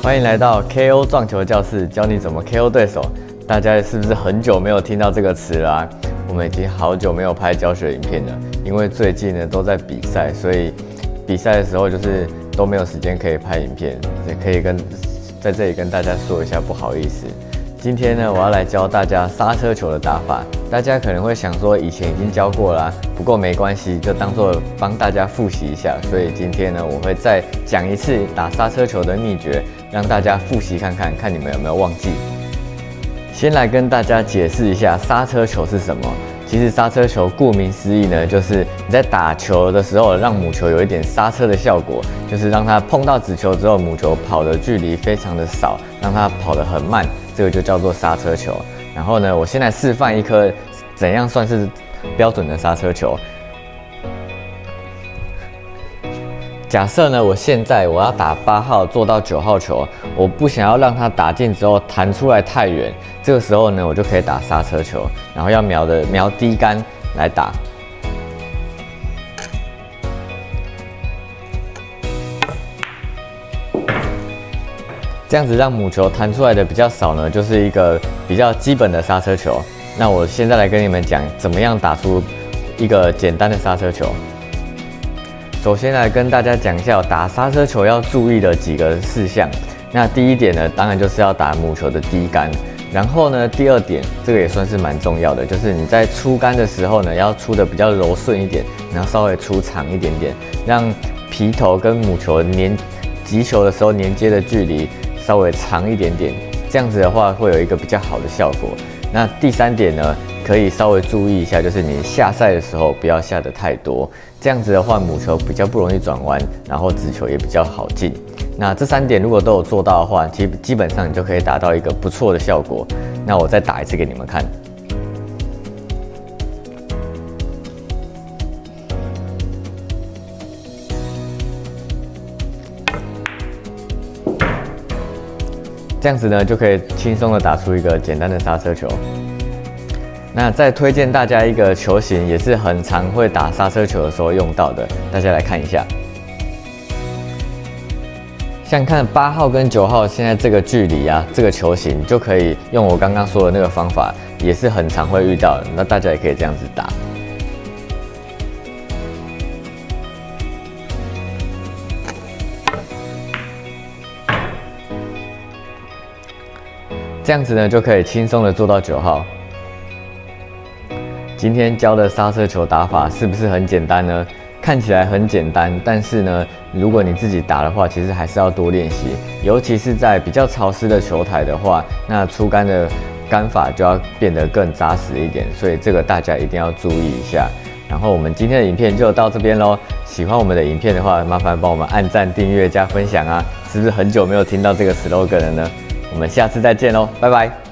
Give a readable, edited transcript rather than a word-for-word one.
欢迎来到 KO 撞球教室，教你怎么 KO 对手。大家是不是很久没有听到这个词了啊？我们已经好久没有拍教学影片了，因为最近呢都在比赛，所以比赛的时候就是都没有时间可以拍影片，也可以在这里跟大家说一下不好意思。今天呢，我要来教大家刹车球的打法。大家可能会想说，以前已经教过啦，不过没关系，就当做帮大家复习一下。所以今天呢，我会再讲一次打刹车球的秘诀，让大家复习看看，看你们有没有忘记。先来跟大家解释一下刹车球是什么。其实刹车球顾名思义呢，就是你在打球的时候，让母球有一点刹车的效果，就是让它碰到子球之后，母球跑的距离非常的少，让它跑得很慢，这个就叫做刹车球。然后呢，我先来示范一颗怎样算是标准的刹车球。假设呢，我现在要打8号做到9号球，我不想要让它打进之后弹出来太远，这个时候呢，我就可以打刹车球，然后要瞄低杆来打。这样子让母球弹出来的比较少呢，就是一个比较基本的刹车球。那我现在来跟你们讲，怎么样打出一个简单的刹车球。首先来跟大家讲一下打刹车球要注意的几个事项。那第一点呢，当然就是要打母球的低杆。然后呢，第二点，这个也算是蛮重要的，就是你在出杆的时候呢，要出的比较柔顺一点，然后稍微出长一点点，让皮头跟母球击球的时候连接的距离稍微长一点点，这样子的话会有一个比较好的效果。那第三点呢，可以稍微注意一下，就是你下赛的时候不要下得太多，这样子的话母球比较不容易转弯，然后子球也比较好进。那这3点如果都有做到的话，基本上你就可以达到一个不错的效果。那我再打一次给你们看。这样子呢，就可以轻松的打出一个简单的刹车球。那再推荐大家一个球型，也是很常会打刹车球的时候用到的，大家来看一下。像看8号跟9号现在这个距离啊，这个球型就可以用我刚刚说的那个方法，也是很常会遇到的。那大家也可以这样子打。这样子呢，就可以轻松的做到9号。今天教的刹车球打法是不是很简单呢？看起来很简单，但是呢，如果你自己打的话，其实还是要多练习。尤其是在比较潮湿的球台的话，那出杆的杆法就要变得更扎实一点，所以这个大家一定要注意一下。然后我们今天的影片就到这边咯。喜欢我们的影片的话，麻烦帮我们按赞、订阅、加分享啊！是不是很久没有听到这个 slogan 了呢？我们下次再见喽，拜拜。